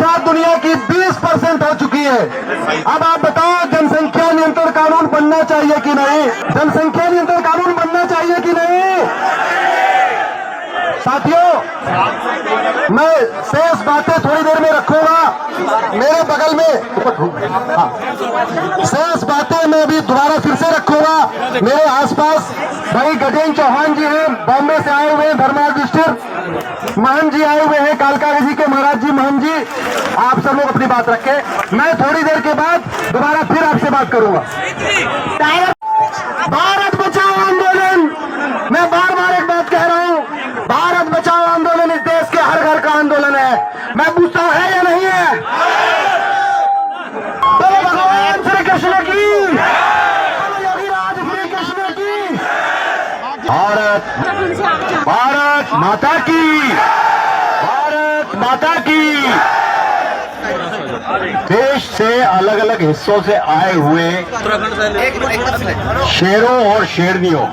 साथ दुनिया की 20% हो चुकी है। अब आप बताओ, जनसंख्या नियंत्रण कानून बनना चाहिए कि नहीं? जनसंख्या नियंत्रण कानून बनना चाहिए कि नहीं? साथियों, मैं शेष बातें थोड़ी देर में रखूंगा। मेरे बगल में शेष बातें मैं अभी दोबारा फिर से रखूंगा। मेरे आसपास भाई गजेंद्र चौहान जी हैं, बॉम्बे से आए हुए हैं, धर्मार्थ डिस्ट्रिक्ट। महंत जी आए हुए हैं, कालका जी के महाराज जी महंत जी। आप सब लोग अपनी बात रखें, मैं थोड़ी देर के बाद दोबारा फिर आपसे बात करूंगा। भारत बचाओ आंदोलन, मैं बार बार एक बात कह रहा हूं, भारत बचाओ आंदोलन इस देश के हर घर का आंदोलन है। मैं पूछता हूं, है या नहीं है? तो भगवान श्री कृष्ण की, योगीराज श्री कृष्ण की। भारत माता की, भारत माता की। देश से अलग अलग हिस्सों से आए हुए शेरों और शेरनियों,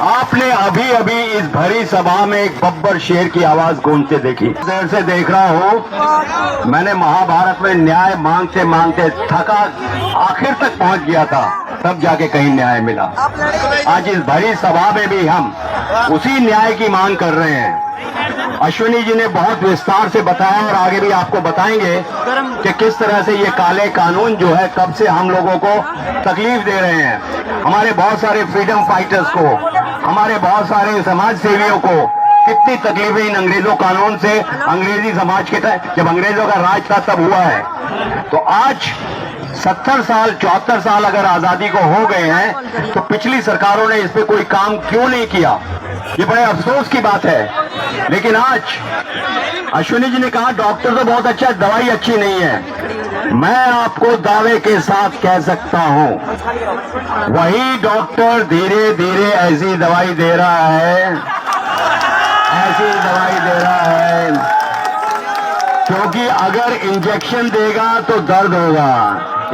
आपने अभी अभी इस भरी सभा में एक बब्बर शेर की आवाज गूंजते देखी। देर से देख रहा हूं, मैंने महाभारत में न्याय मांगते मांगते थका, आखिर तक पहुंच गया था, तब जाके कहीं न्याय मिला। आज इस भरी सभा में भी हम उसी न्याय की मांग कर रहे हैं। अश्विनी जी ने बहुत विस्तार से बताया और आगे भी आपको बताएंगे कि किस तरह से ये काले कानून जो है कब से हम लोगों को तकलीफ दे रहे हैं। हमारे बहुत सारे फ्रीडम फाइटर्स को, हमारे बहुत सारे समाज सेवियों को कितनी तकलीफें इन अंग्रेजों कानून से, अंग्रेजी समाज के जब अंग्रेजों का राज था तब हुआ है। तो आज 70 साल 74 साल अगर आजादी को हो गए हैं तो पिछली सरकारों ने इस पे कोई काम क्यों नहीं किया? ये बड़े अफसोस की बात है। लेकिन आज अश्विनी जी ने कहा डॉक्टर तो बहुत अच्छा है, दवाई अच्छी नहीं है। मैं आपको दावे के साथ कह सकता हूं, वही डॉक्टर धीरे धीरे ऐसी दवाई दे रहा है, ऐसी दवाई दे रहा है, क्योंकि अगर इंजेक्शन देगा तो दर्द होगा,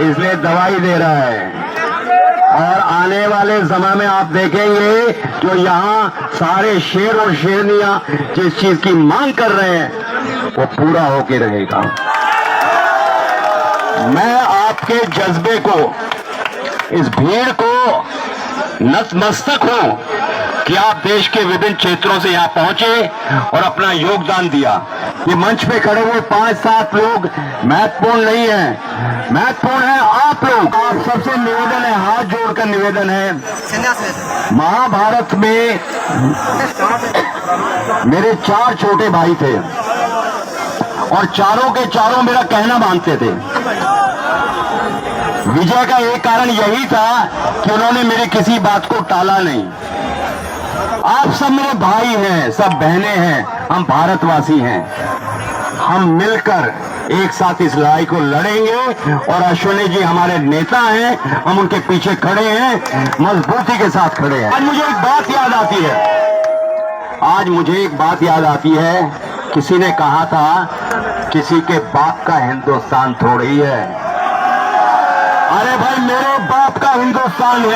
इसलिए दवाई दे रहा है। और आने वाले समय में आप देखेंगे जो यहाँ सारे शेर और शेरनियां जिस चीज की मांग कर रहे हैं वो पूरा होके रहेगा। मैं आपके जज्बे को, इस भीड़ को नतमस्तक हूं कि आप देश के विभिन्न क्षेत्रों से यहाँ पहुंचे और अपना योगदान दिया। ये मंच पे खड़े हुए 5-7 लोग महत्वपूर्ण नहीं है, महत्वपूर्ण है आप लोग। आप सबसे निवेदन है, हाथ जोड़कर निवेदन है, महाभारत में मेरे 4 छोटे भाई थे और चारों के चारों मेरा कहना मानते थे। विजय का एक कारण यही था कि उन्होंने मेरी किसी बात को टाला नहीं। आप सब मेरे भाई हैं, सब बहनें हैं, हम भारतवासी हैं। हम मिलकर एक साथ इस लड़ाई को लड़ेंगे और अश्विनी जी हमारे नेता हैं, हम उनके पीछे खड़े हैं, मजबूती के साथ खड़े हैं। आज मुझे एक बात याद आती है, आज मुझे एक बात याद आती है, किसी ने कहा था किसी के बाप का हिंदुस्तान थोड़ी है। अरे भाई मेरे बाप का हिंदुस्तान है,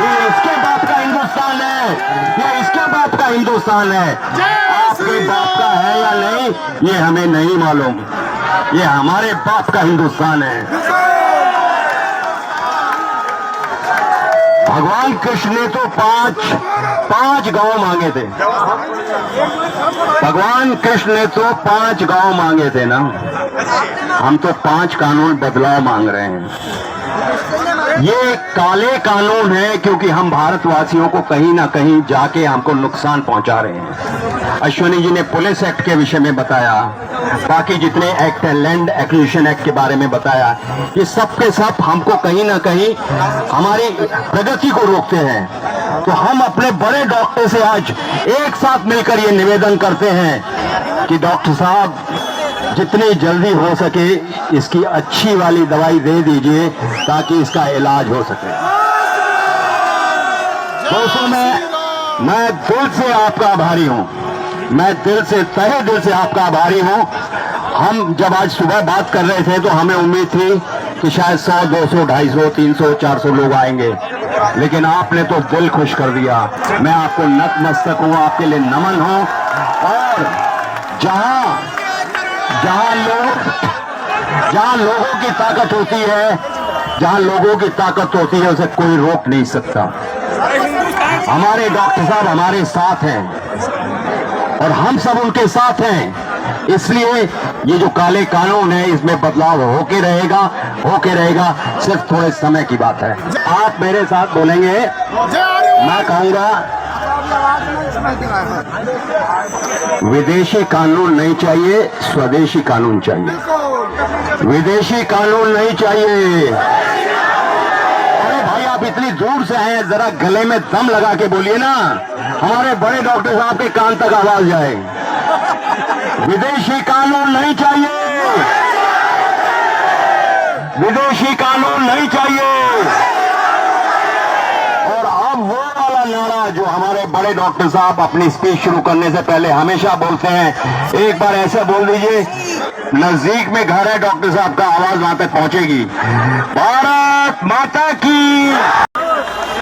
ये इसके बाप का हिंदुस्तान है, ये इसके बाप का हिंदुस्तान है। आपके बाप का है या नहीं ये हमें नहीं मालूम, ये हमारे बाप का हिंदुस्तान है। भगवान कृष्ण ने तो पांच गांव मांगे थे, भगवान कृष्ण ने तो 5 गांव मांगे थे ना, हम तो 5 कानून बदलाव मांग रहे हैं। ये काले कानून है क्योंकि हम भारतवासियों को कहीं ना कहीं जाके हमको नुकसान पहुंचा रहे हैं। अश्विनी जी ने पुलिस एक्ट के विषय में बताया, बाकी जितने एक्ट है, लैंड एक्विजिशन एक्ट के बारे में बताया, ये सब के सब हमको कहीं ना कहीं हमारी प्रगति को रोकते हैं। तो हम अपने बड़े डॉक्टर से आज एक साथ मिलकर ये निवेदन करते हैं कि डॉक्टर साहब जितनी जल्दी हो सके इसकी अच्छी वाली दवाई दे दीजिए ताकि इसका इलाज हो सके। दोस्तों मैं दिल से आपका आभारी हूं, मैं दिल से, तहे दिल से आपका आभारी हूं। हम जब आज सुबह बात कर रहे थे तो हमें उम्मीद थी कि शायद 100, 200, 250, 300, 400 लोग आएंगे, लेकिन आपने तो दिल खुश कर दिया। मैं आपको नतमस्तक हूं, आपके लिए नमन हूं। और जहां लोगों की ताकत होती है, जहां लोगों की ताकत होती है, उसे कोई रोक नहीं सकता। हमारे डॉक्टर साहब हमारे साथ हैं और हम सब उनके साथ हैं। इसलिए ये जो काले कानून है, इसमें बदलाव होके रहेगा। सिर्फ थोड़े समय की बात है। आप मेरे साथ बोलेंगे, मैं कहूंगा विदेशी कानून नहीं चाहिए, स्वदेशी कानून चाहिए। विदेशी कानून नहीं चाहिए। अरे भाई, आप इतनी दूर से आए, जरा गले में दम लगा के बोलिए ना, हमारे बड़े डॉक्टर साहब के कान तक आवाज जाए। विदेशी कानून नहीं चाहिए, विदेशी कानून नहीं चाहिए। और अब वो वाला नारा जो हमारे बड़े डॉक्टर साहब अपनी स्पीच शुरू करने से पहले हमेशा बोलते हैं, एक बार ऐसे बोल दीजिए, नजदीक में घर है डॉक्टर साहब का, आवाज वहां तक पहुंचेगी। भारत माता की।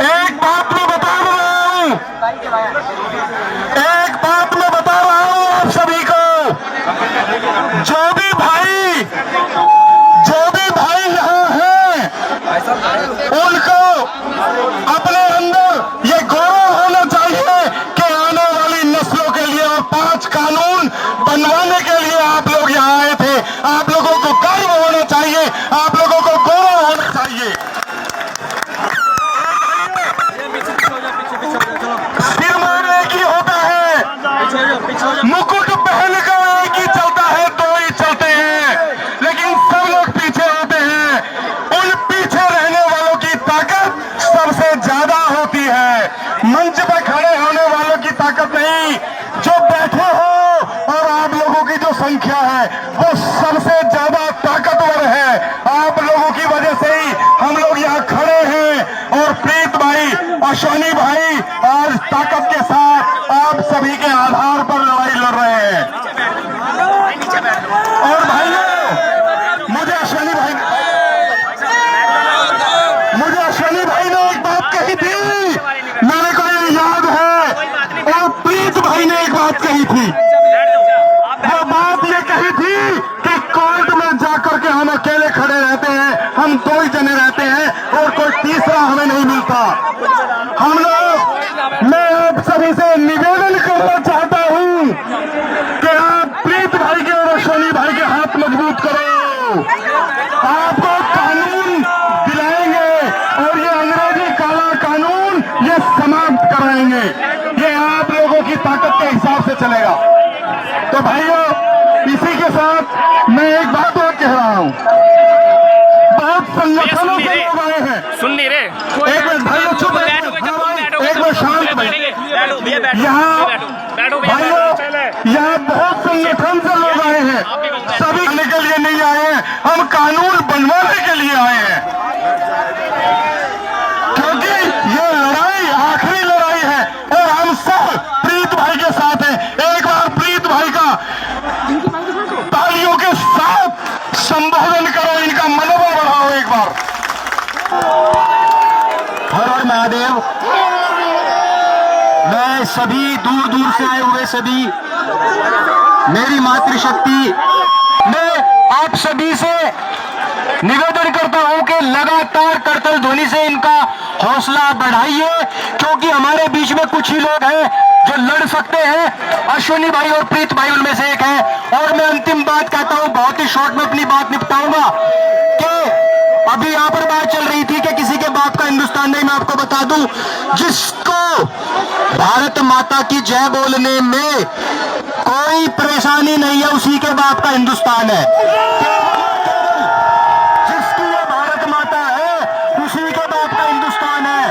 एक बात मैं बता रहा हूं, आप सभी को, जो भी भाई यहां हैं, उनको अपने अंदर ये गौरव होना चाहिए कि आने वाली नस्लों के लिए और 5 कानून बनवाने के लिए आप लोग यहाँ आए थे। आप लोगों को गर्व होना चाहिए, आप लोगों को गौरव होना चाहिए। सिर मारने की होता है, मुकुट पहन कर एक ही चलता है, 2 ही चलते हैं, लेकिन सब लोग पीछे होते हैं। उन पीछे रहने वालों की ताकत सबसे ज्यादा होती है, मंच पर खड़े होने वालों की ताकत नहीं। जो बैठे हो और आप लोगों की जो संख्या है वो सबसे ज्यादा ताकतवर है। आप लोगों की वजह से ही हम लोग यहाँ खड़े हैं। और प्रीत भाई, अश्वनी भाई आज ताकत के साथ आप सभी के आधार पर लड़ाई लड़ रहे हैं। और भाइयों, मुझे अश्वनी भाई ने एक बात कही थी, मेरे को ये याद है। और प्रीत भाई ने एक बात कही थी, वो बात ये कही थी कि कोर्ट में जाकर के हम अकेले खड़े रहते हैं, हम 2 ही जने रहते हैं और कोई तीसरा हमें नहीं मिलता। मैं आप सभी से निवेदन करना चाहता हूं कि आप प्रीत भाई के और अश्वनी भाई के हाथ मजबूत करो। आपको कानून दिलाएंगे और ये अंग्रेजी काला कानून ये समाप्त कराएंगे। ये आप लोगों की ताकत के हिसाब से चलेगा। तो भाइयों, इसी के साथ मैं एक बात और कह रहा हूं, बहुत संगठनों से लोग आए हैं। सुन नहीं रहे, एक मिनट भाइयों, चुप एक मिनट, शांत भाई। यहाँ भाइयों, यहाँ बहुत संगठन से लोग आए हैं, सभी खाने के लिए नहीं आए हैं, हम कानून बनवाने के लिए आए हैं। क्योंकि ये लड़ाई आखिरी लड़ाई है और हम सब प्रीत भाई के साथ हैं। एक बार प्रीत भाई का तालियों के साथ संबोधन करो, इनका मनोबल बढ़ाओ एक बार। हर हर महादेव। मैं सभी दूर दूर से आए हुए सभी, मेरी मातृशक्ति, मैं आप सभी से निवेदन करता हूं कि लगातार करतल ध्वनि से इनका हौसला बढ़ाइए, क्योंकि हमारे बीच में कुछ ही लोग हैं जो लड़ सकते हैं। अश्वनी भाई और प्रीत भाई उनमें से एक है। और मैं अंतिम बात कहता हूं, बहुत ही शॉर्ट में अपनी बात निपटाऊंगा, कि अभी यहां पर बात चल रही थी कि किसी के बाप का हिंदुस्तान नहीं। मैं आपको बता दूं, जिसको भारत माता की जय बोलने में कोई परेशानी नहीं है, उसी के बाप का हिंदुस्तान है। जिसकी ये भारत माता है, उसी के बाप का हिंदुस्तान है।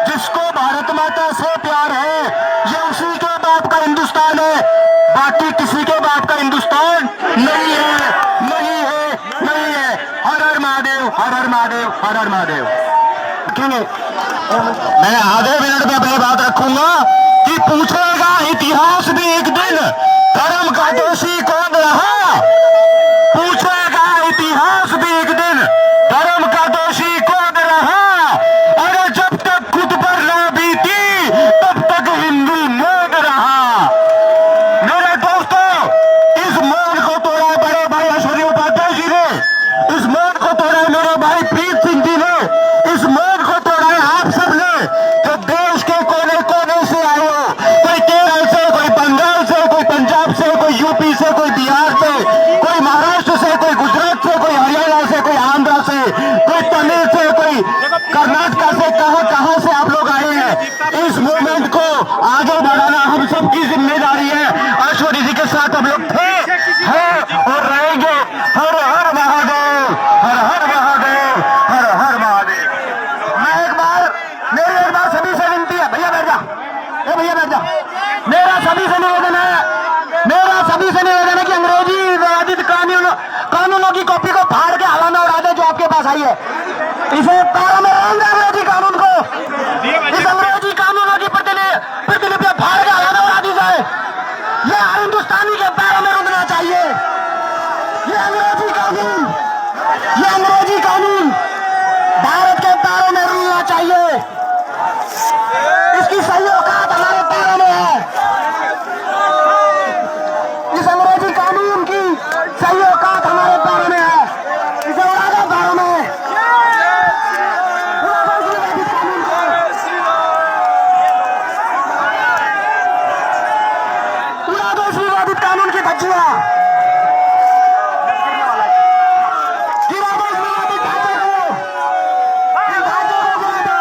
जिसको भारत माता से प्यार है, ये उसी के बाप का हिंदुस्तान है। बाकी किसी के बाप का हिंदुस्तान नहीं है, नहीं है, नहीं है। हर हर महादेव, हर हर महादेव, हर हर महादेव। मैं आधे मिनट में अपनी बात रखूंगा कि पूछेगा इतिहास भी एक दिन धर्म का दोषी कौन रहा। पूछेगा इतिहास भी एक दिन धर्म का दोषी कौन रहा। अरे जब तक खुद पर ना बीती तब तक हिंदू मौन रहा। जिम्मेदारी है। ईश्वर जी के साथ हम लोग थे, हैं और रहेंगे। हर हर महादेव, हर हर महादेव, हर हर महादेव। मैं मेरी एक बार सभी से विनती है, भैया बैठ जा, भैया बैठ जा। मेरा सभी से निवेदन है कि अंग्रेजी विवादित कानूनों की कॉपी को फाड़ के हवा में उड़ा दे जो आपके पास आई है। इसे पैरों में रहेंगे अंग्रेजी कानून को, इस अंग्रेजी कानूनों की प्रतिलिपियां फाड़ के हवा में उड़ा दी जाए। ये हर हिंदुस्तानी के पैरों में रुकना चाहिए। ये अंग्रेजी कानून भारत के पैरों में रुकना चाहिए। इसकी सही औकात हमारे पैरों में है। इस अंग्रेजी कानून की सही औकात हमारे पैरों में है। इसे उड़ा दो पैरों में। उड़ा दो इस विवादित कानून की धज्जियां। गिरा दो इस विवादित ढांचे को। इस ढांचे को गिरा दो।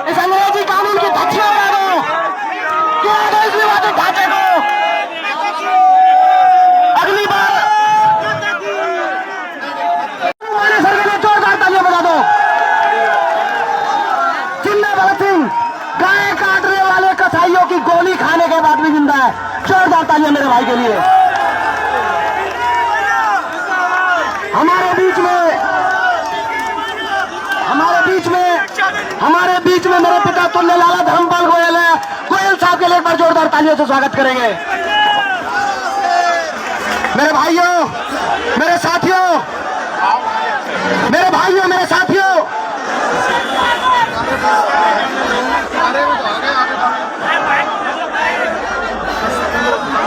इस अंग्रेजी कानून की धज्जियां उड़ा दो। गिरा दो इस विवादित ढांचे को। अगली बार सर के लिए जोरदार तालियां बजा दो। जिंदा भगत सिंह गाय काटने वाले कसाईयों की गोली खाने के बाद भी जिंदा है। जोरदार तालियां मेरे भाई के लिए। हमारे बीच में मेरे पिता तुल्य लाला धर्मपाल गोयल है। गोयल साहब के लिए एक बार जोरदार तालियों से स्वागत करेंगे। मेरे भाइयों, मेरे साथियों,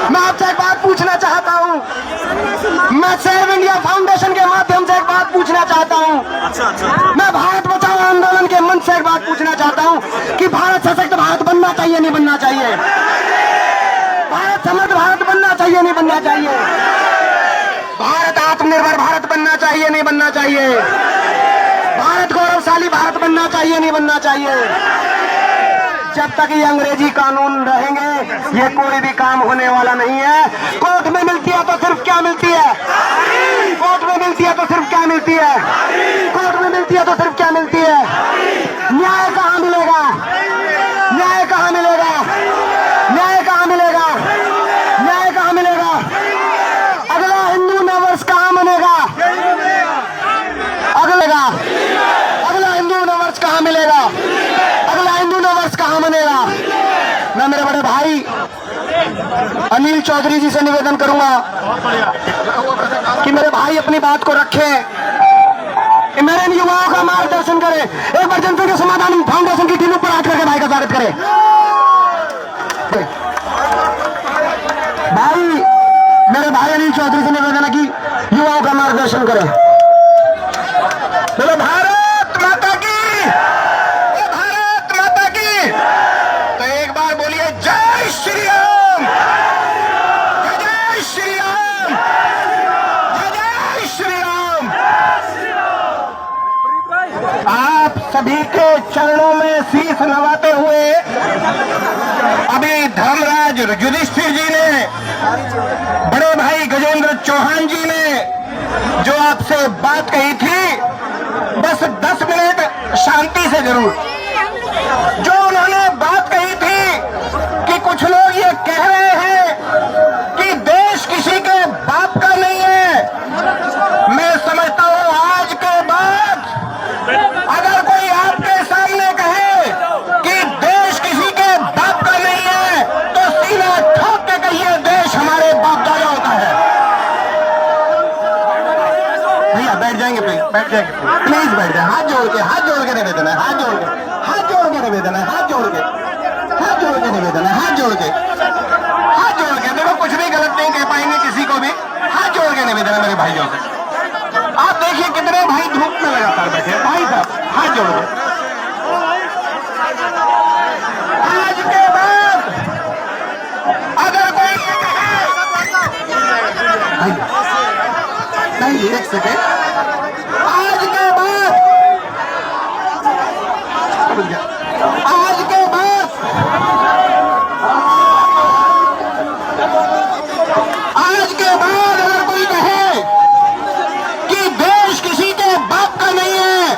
मैं आपसे एक बात पूछना चाहता हूं। मैं सेव इंडिया फाउंडेशन के माध्यम से एक बात पूछना चाहता हूं। मैं भारत बचाओ आंदोलन के मंच से एक बात पूछना चाहता हूं कि भारत सशक्त भारत बनना चाहिए, नहीं बनना चाहिए? भारत समर्थ भारत बनना चाहिए, नहीं बनना चाहिए? भारत आत्मनिर्भर भारत बनना चाहिए, नहीं बनना चाहिए? भारत गौरवशाली भारत बनना चाहिए, नहीं बनना चाहिए? जब तक ये अंग्रेजी कानून रहेंगे ये कोई भी काम होने वाला नहीं है। कोर्ट में मिलती है तो सिर्फ क्या मिलती है? कोर्ट में मिलती है तो सिर्फ क्या मिलती है? कोर्ट में मिलती है तो सिर्फ क्या मिलती है? न्याय कहाँ मिलेगा? न्याय कहाँ मिलेगा? न्याय कहाँ मिलेगा? न्याय कहाँ मिलेगा? अगला हिंदू नववर्ष कहाँ मनेगा? अगला हिंदू नववर्ष कहाँ मिलेगा? अगला हिंदू नववर्ष कहाँ मनेगा? मैं मेरे बड़े भाई अनिल चौधरी जी से निवेदन करूंगा कि मेरे भाई अपनी बात को रखें, कि मेरे इन युवाओं का मार्गदर्शन करें। एक बार जनता के समाधान फाउंडेशन की टीम पर आकर के भाई का स्वागत करें। भाई मेरे भाई अनिल चौधरी से निवेदन है कि युवाओं का मार्गदर्शन करें। बोलो भारत माता की, भारत माता की। तो एक बार बोलिए जय श्री राम, जय श्री राम, जय श्री राम। आप सभी के चरणों में शीश नवाते हुए अभी धर्मराज युधिष्ठिर जी ने, बड़े भाई गजेंद्र चौहान जी ने जो आपसे बात कही थी, बस 10 मिनट शांति से जरूर। जो उन्होंने बात कही थी कि कुछ लोग ये कह रहे हैं कि देश किसी के बाप का नहीं है। मैं समझता हूं आज के बाद अगर कोई आपके सामने कहे कि देश किसी के बाप का नहीं है तो सीना ठोक के कहिए देश हमारे बाप दादा होता है। भैया बैठ जाएंगे, बैठ जाएंगे, प्लीज बैठ जाए। हाथ जोड़ के निवेदन है, हाथ जोड़ के निवेदन है, हाथ जोड़ के निवेदन है, हाथ जोड़ के। देखो कुछ भी गलत नहीं कह पाएंगे किसी को भी। हाथ जोड़ के निवेदन है मेरे भाइयों से। आप देखिए कितने भाई धूप में लगातार बैठे, भाई साहब हाथ जोड़ के। आज के बाद अगर कोई नहीं, एक सेकेंड, आज के बाद अगर कोई कहे कि देश किसी के बाप का नहीं है,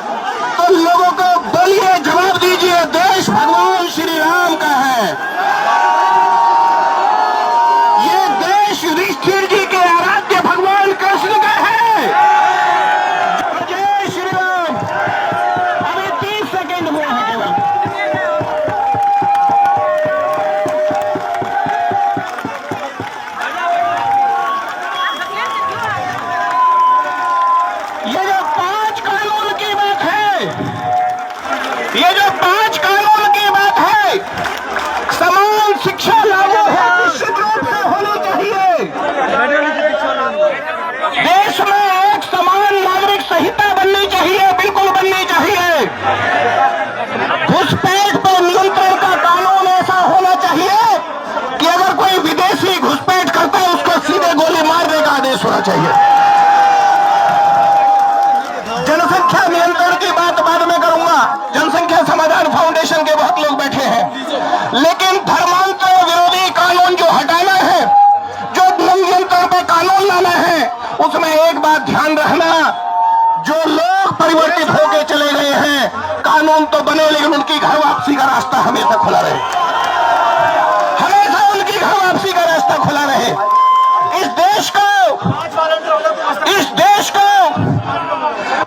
तो लोगों को बोलिए, जवाब दीजिए, देश भगवान श्री राम का है। ये देश युधिष्ठिर जी के आराध्य भगवान कृष्ण का है। जय श्री राम। अभी 30 सेकेंड हुए हैं केवल। ये जो 5 कानून की बात है, ये जो 5 कानून की बात है, समान शिक्षा लागू है, निश्चित रूप से होनी चाहिए। देश में एक समान नागरिक संहिता बननी चाहिए, बिल्कुल बननी चाहिए। घुसपैठ पर नियंत्रण का कानून ऐसा होना चाहिए कि अगर कोई विदेशी घुसपैठ करता है उसको सीधे गोली मारने का आदेश होना चाहिए। जनसंख्या नियंत्रण की बात बाद में करूंगा, जनसंख्या समाधान फाउंडेशन के बहुत लोग बैठे हैं, लेकिन धर्मांतर विरोधी कानून जो हटाना है, जो नियंत्रण पे कानून लाना है, उसमें एक बात ध्यान रखना, जो लोग परिवर्तित होकर चले गए हैं, कानून तो बने लेकिन उनकी घर वापसी का रास्ता हमेशा खुला रहे, हमेशा उनकी घर वापसी का रास्ता खुला रहे। इस देश को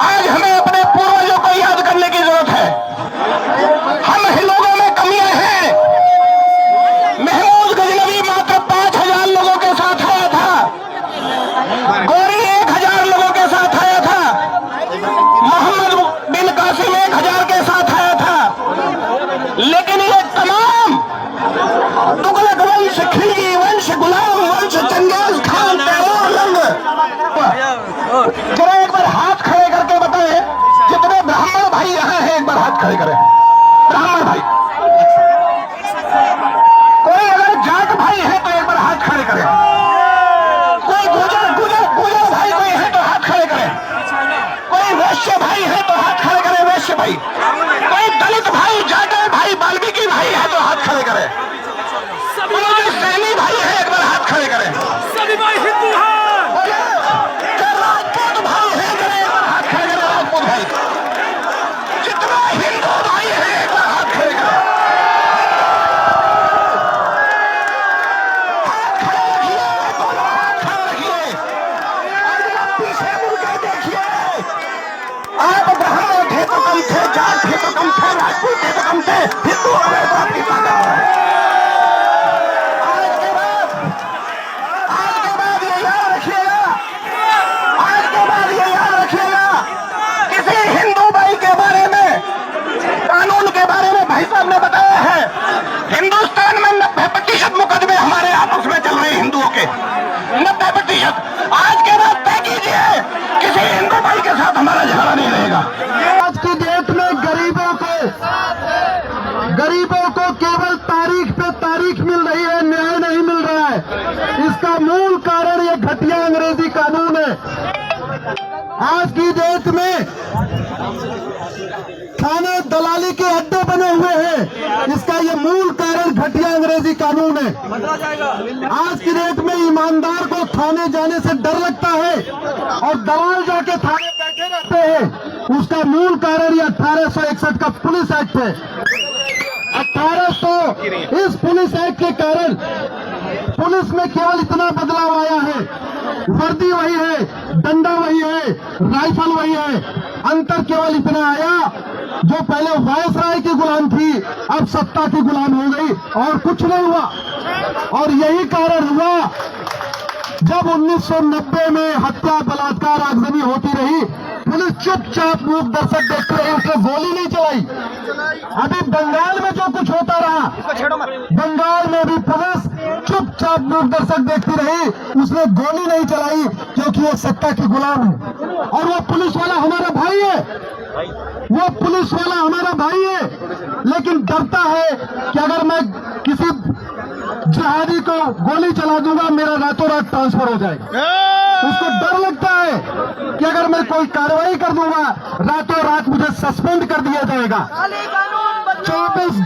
आज हमें अपने पूर्वजों को याद करने की जरूरत है। हम ही लोगों में कमियां हैं। महमूद गजनवी मात्र 5000 लोगों के साथ आया था, गोरी 1000 लोगों के साथ आया था, मोहम्मद बिन कासिम 1000 के साथ आया था, लेकिन ये तमाम तुगलक वंश, खिलजी वंश, गुलाम वंश, चंगेज खान, तैमूर लंग, जरा एक बार हाथ खड़े करके बताएं, जितने ब्राह्मण भाई यहाँ हैं एक बार हाथ खड़े करें। ब्राह्मण भाई, कोई अगर जाट भाई है तो एक बार हाथ खड़े करें। कोई गुजर भाई कोई है तो हाथ खड़े करें। कोई वैश्य भाई है तो हाथ खड़े करें, वैश्य भाई। कोई दलित भाई, जाटव भाई, वाल्मीकि भाई है तो हाथ खड़े करें। कोई सैनी भाई है एक बार हाथ खड़े करें। सभी भाई हिंदू हैं। राजपूत भाई है एक बार हाथ खड़े करें। राजपूत भाई, जितना हिंदू भाई है एक बार हाथ खड़े करें। हाथ खड़े रखिए, दोनों हाथ खड़े रखिए। और पीछे मुड़ के देखिए, आप ब्राह्मण थे तो कम थे, जाट थे तो कम थे, राजपूत थे तो कम थे, हिंदू हो गए तो आपकी ताकत है। ने बताया है हिंदुस्तान में 90% मुकदमे हमारे आपस में चल रहे हैं, हिंदुओं के 90%। आज के बाद तय कीजिए किसी हिंदू भाई के साथ हमारा झगड़ा नहीं रहेगा। आज की डेट में गरीबों को केवल तारीख पे तारीख मिल रही है, न्याय नहीं मिल रहा है। इसका मूल कारण ये घटिया अंग्रेजी कानून है। आज की डेट में थाने दलाली के अड्डे बने हुए हैं, इसका ये मूल कारण घटिया अंग्रेजी कानून है। आज की डेट में ईमानदार को थाने जाने से डर लगता है और दलाल जाके थाने बैठे रहते हैं। उसका मूल कारण ये 1861 का पुलिस एक्ट है। 1800 इस पुलिस एक्ट के कारण पुलिस में केवल इतना बदलाव आया है, वर्दी वही है, डंडा वही है, राइफल वही है, अंतर केवल इतना आया जो पहले वायसराय की गुलाम थी अब सत्ता की गुलाम हो गई और कुछ नहीं हुआ। और यही कारण हुआ जब 1990 में हत्या, बलात्कार, आगजनी होती रही, पुलिस चुपचाप मूक दर्शक देखते रही, उसने गोली नहीं चलाई। अभी बंगाल में जो कुछ होता रहा, बंगाल में भी पुलिस चुपचाप मूक दर्शक देखती रही, उसने गोली नहीं चलाई क्योंकि वो सत्ता की गुलाम है। और वो पुलिस वाला हमारा भाई है, वो पुलिस वाला हमारा भाई है, लेकिन डरता है कि अगर मैं किसी जिहादी को गोली चला दूंगा मेरा रातों रात ट्रांसफर हो जाएगा। उसको डर लगता है कि अगर मैं कोई कार्रवाई कर दूंगा रातों रात मुझे सस्पेंड कर दिया जाएगा। 24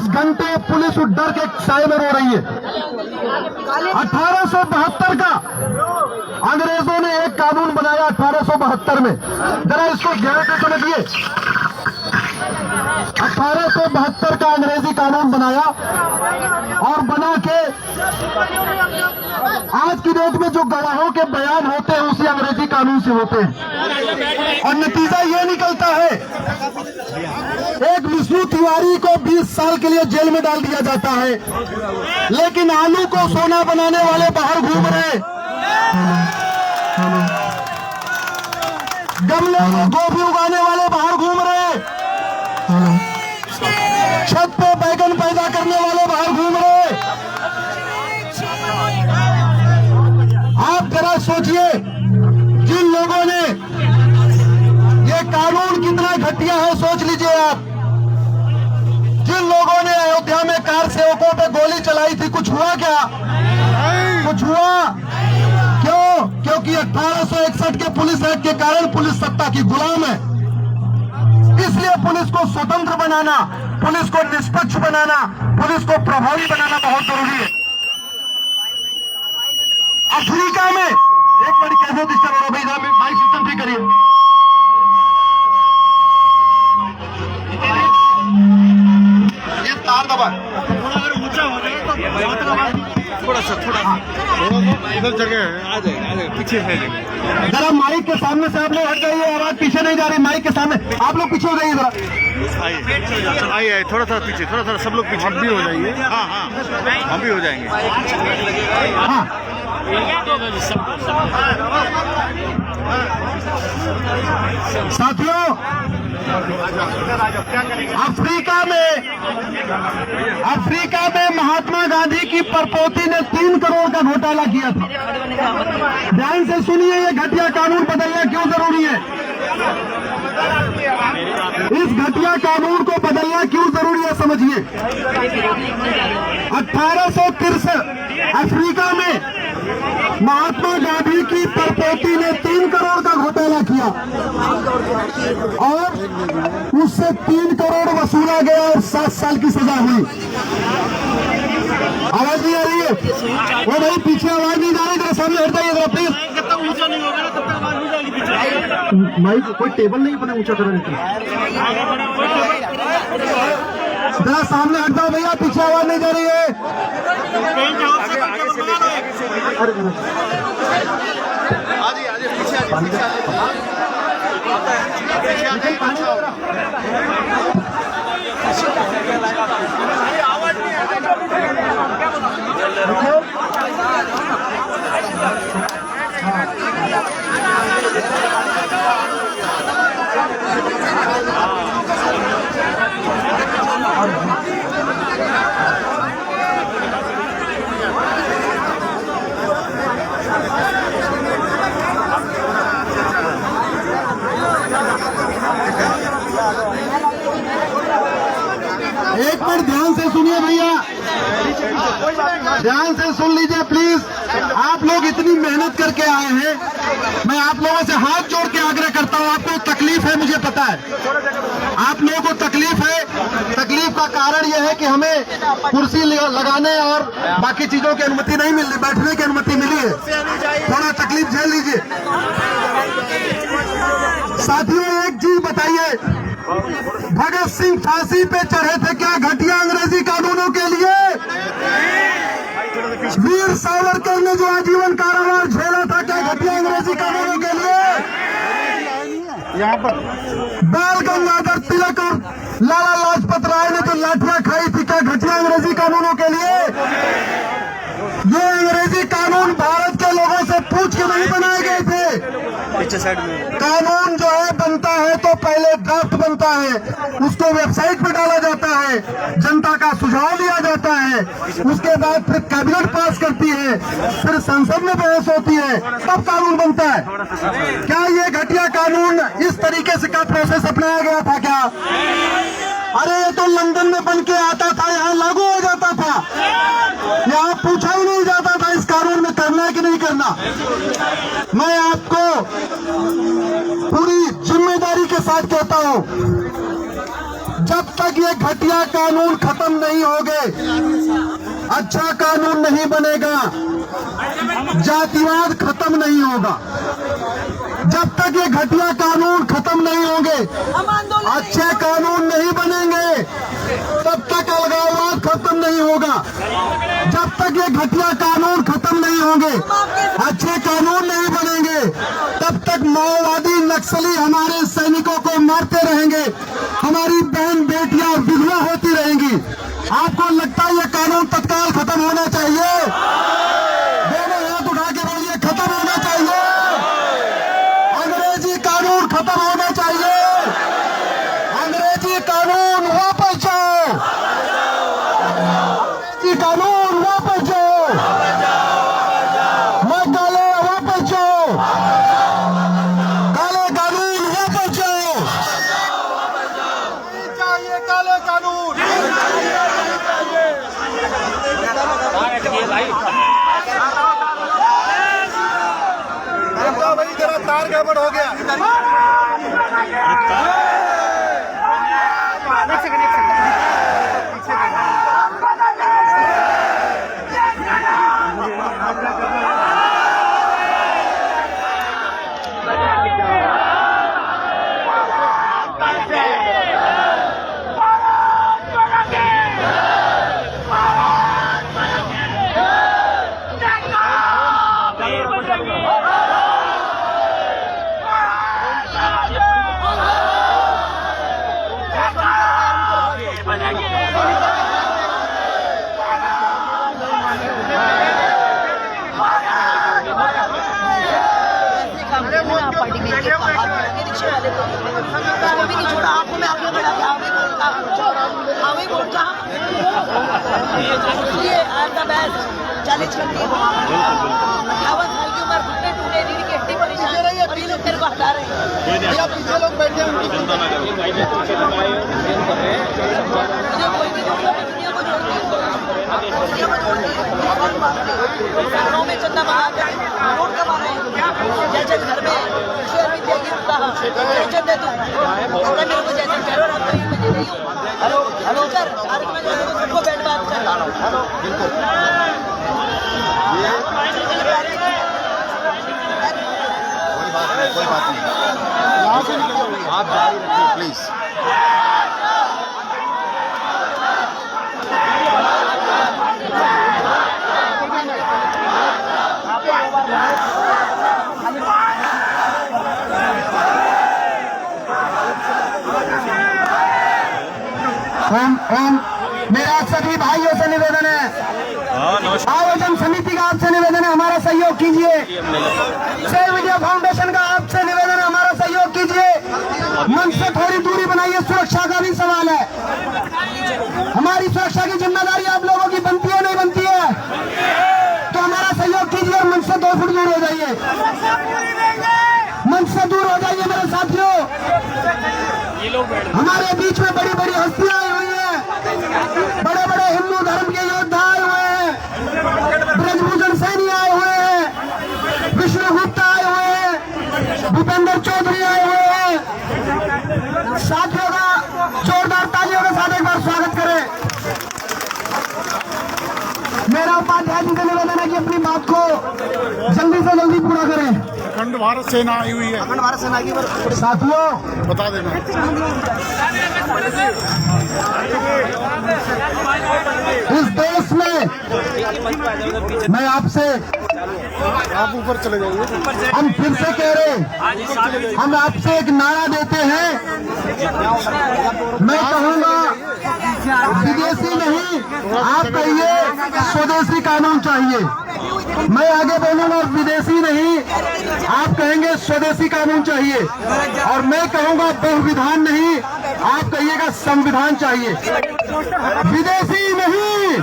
घंटे पुलिस उस डर के साए में रो रही है। 1872 का अंग्रेजों ने एक कानून बनाया 1872 में, जरा इसको ध्यान से समझिए। 1872 का अंग्रेजी कानून बनाया और बना के आज की डेट में जो गवाहों के बयान होते हैं उसी अंग्रेजी कानून से होते हैं और नतीजा ये निकलता है एक विष्णु तिवारी को 20 साल के लिए जेल में डाल दिया जाता है, लेकिन आलू को सोना बनाने वाले बाहर घूम रहे, गमले में गोभी उगाने वाले बाहर घूम रहे, छत पे बैगन पैदा करने वाले बाहर घूम रहे। आप जरा सोचिए जिन लोगों ने ये कानून कितना घटिया है, सोच लीजिए आप। जिन लोगों ने अयोध्या में कार सेवकों पे गोली चलाई थी, कुछ हुआ क्या? कुछ हुआ? क्यों? क्योंकि 1861 के पुलिस एक्ट के कारण पुलिस सत्ता की गुलाम है। इसलिए पुलिस को स्वतंत्र बनाना, पुलिस को निष्पक्ष बनाना, पुलिस को प्रभावी बनाना बहुत जरूरी है। अफ्रीका में एक मिनट कैसे डिस्टर्ब हो रहा भाई साहब, माइक सिस्टम ठीक करिए। ये तार दबा ऊंचा हो जाए तो थोड़ा इधर जगह आ जाएगा पीछे है। जरा माइक के सामने से आप लोग हट जाइए, आवाज पीछे नहीं जा रही। माइक के सामने आप लोग पीछे हो जाइए जरा। आइए थोड़ा सा पीछे, थोड़ा सब लोग पीछे। हम भी हो जाएंगे। हाँ हम भी हो जाएंगे। हाँ साथियों, अफ्रीका में महात्मा गांधी की परपोती ने 3 करोड़ का घोटाला किया था। ध्यान से सुनिए, ये घटिया कानून बदलना क्यों जरूरी है। इस घटिया कानून को बदलना क्यों जरूरी है समझिए। 1863 अफ्रीका में महात्मा गांधी की परपोती ने 3 करोड़ का घोटाला किया और उससे 3 करोड़ वसूला गया और 7 साल की सजा हुई। आवाज नहीं आ रही है? वो भाई पीछे आवाज नहीं जा रही, जरा सामने हट जाइए जरा प्लीज। जब तक ऊंचा नहीं होगा ना तब तक आवाज नहीं जाएगी पीछे। माइक कोई टेबल नहीं बना ऊंचा करने के, जरा सामने हट जाओ भैया, पीछे आवाज नहीं जा रही है। आगे पीछे एक मिनट ध्यान से सुनिए भैया, ध्यान से सुन लीजिए प्लीज। आप लोग इतनी मेहनत करके आए हैं, मैं आप लोगों से हाथ जोड़ के आग्रह करता हूं। आपको तकलीफ है, मुझे पता है आप लोगों को तकलीफ है। तकलीफ का कारण यह है कि हमें कुर्सी लगाने और बाकी चीजों की अनुमति नहीं मिल रही, बैठने की अनुमति मिली है। थोड़ा तकलीफ झेल लीजिए। साथियों एक चीज बताइए, भगत सिंह फांसी पे चढ़े थे क्या घटिया अंग्रेजी कानूनों के लिए? वीर सावरकर ने जो आजीवन कारावास झेला था क्या घटिया अंग्रेजी कानूनों के लिए? यहाँ पर बाल गंगाधर तिलक और लाला लाजपत राय ने जो लाठियां खाई थी क्या घटिया अंग्रेजी कानूनों के लिए? ये अंग्रेजी कानून भारत के लोगों से पूछ के नहीं बनाए गए थे। पीछे साइड में कानून जो है बनता है तो पहले ड्राफ्ट बनता है, उसको वेबसाइट पर डाला जाता है, जनता का सुझाव लिया जाता है, उसके बाद फिर कैबिनेट पास करती है, फिर संसद में बहस होती है, तब कानून बनता है। क्या ये घटिया कानून इस तरीके से का प्रोसेस अपनाया गया था क्या? अरे ये तो लंदन में बन के आता था, यहाँ लागू हो जाता था, यहाँ पूछा ही नहीं जाता था इस कानून में करना है कि नहीं करना। मैं आपको पूरी जिम्मेदारी के साथ कहता हूं, जब तक ये घटिया कानून खत्म नहीं होंगे, अच्छा कानून नहीं बनेगा, जातिवाद खत्म नहीं होगा। जब तक ये घटिया कानून खत्म नहीं होंगे, अच्छे कानून नहीं बनेंगे, तब तक अलगाववाद खत्म नहीं होगा। जब तक ये घटिया कानून खत्म नहीं होंगे, अच्छे कानून नहीं बनेंगे, तब तक माओवादी नक्सली हमारे सैनिकों को मारते रहेंगे, हमारी बहन बेटियां विधवा होती रहेंगी। आपको लगता है ये कानून तत्काल खत्म होना चाहिए? दोनों हाथ उठा के बोलिए, खत्म होना चाहिए। अंग्रेजी कानून खत्म होना चाहिए। अंग्रेजी कानून वापस जाओ। अंग्रेजी कानून वापस जाओ। मैं काले वापस जाओ। काले कानून वापस जाओ। चाहिए काले कानून। भाई जरा तार गड़बड़ हो गया। रिक्शे वाले को भी नहीं छोड़ा, आंखों में आगे बढ़ा के हाँ वही बोल कहा ये आज द बेस्ट 40 घंटे 58 साल की उम्र, घुटने टूटे, रीढ़ की हड्डी परेशान, और ये लोग तेरे को हटा रहे हैं। भैया पीछे लोग बैठे हैं, उनकी चिंता ना करो। मुझे कोई भी दुनिया को जोड़ती है, दुनिया को जोड़ती है। गाँव में चंदा मंगा कर रोड कमा रहे हैं, जैसे घर में शेयर विद्या गिरता है, चंदे तू मेरे को जैसे टेरर आता है, मैं दे रही हूँ। हेलो हेलो सर, पार्क में जाने को सबको बैठ बात कर। हेलो कोई बात नहीं, यहाँ से निकलो, आप जारी रखिए प्लीज। मेरा सभी भाइयों से निवेदन है, आयोजन समिति का आपसे निवेदन है, हमारा सहयोग कीजिए। सेव इंडिया फाउंडेशन का आपसे निवेदन है, हमारा सहयोग कीजिए। मंच से थोड़ी दूरी बनाइए, सुरक्षा का भी सवाल है। हमारी सुरक्षा की जिम्मेदारी आप लोगों की बनती है नहीं बनती है? तो हमारा सहयोग कीजिए और मंच से 2 फुट दूर हो जाइए। मंच से दूर हो जाइए मेरे साथियों। हमारे बीच में बड़ी बड़ी हस्तियां आई हुई हैं, बड़े बड़े हिंदू धर्म के योद्धा आए हुए हैं, ब्रजभूषण सैनी आए हुए हैं, विष्णु गुप्ता आए हुए हैं, भूपेंद्र चौधरी आए हुए हैं। साथियों का जोरदार तालियों के साथ एक बार स्वागत करें। मेरा उपाध्याय जी से निवेदन है कि अपनी बात को जल्दी से जल्दी पूरा करें। अखंड भारत सेना आई हुई है, अखंड भारत सेना की साथियों बता देना। इस देश में मैं आपसे, आप ऊपर चले जाइए। हम फिर से कह रहे, हम आपसे एक नारा देते हैं। मैं कहूँगा विदेशी नहीं, आप कहिए स्वदेशी कानून चाहिए। मैं आगे बोलूंगा विदेशी नहीं, आप कहेंगे स्वदेशी कानून चाहिए। और मैं कहूंगा बहुविधान नहीं, आप कहिएगा संविधान चाहिए। विदेशी नहीं,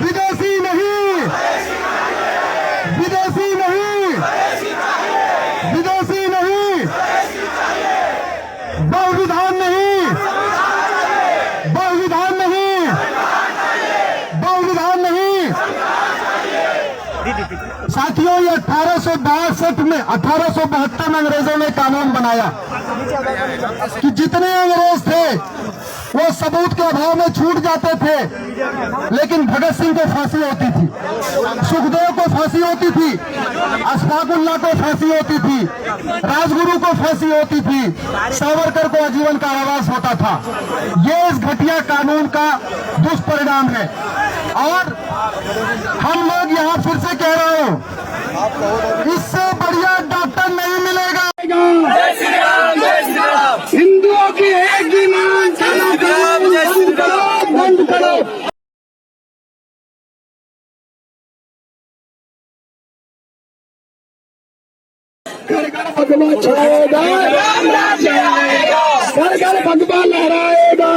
विदेशी नहीं, विदेशी नहीं, विदेशी नहीं, बहुविधान नहीं, साथियों, ये 1862 में 1872 में अंग्रेजों ने कानून बनाया कि जितने अंग्रेज थे वो सबूत के अभाव में छूट जाते थे, लेकिन भगत सिंह को फांसी होती थी, सुखदेव को फांसी होती थी, अशफाकुल्लाह को फांसी होती थी, राजगुरु को फांसी होती थी, सावरकर को आजीवन कारावास होता था। ये इस घटिया कानून का दुष्परिणाम है। और हम लोग यहाँ फिर से कह रहे हो, इससे बढ़िया डॉक्टर नहीं मिलेगा। हिंदुओं की एक ही मांग, बंद करो। घर घर भगवा छाएगा, घर घर भगवा लहराएगा।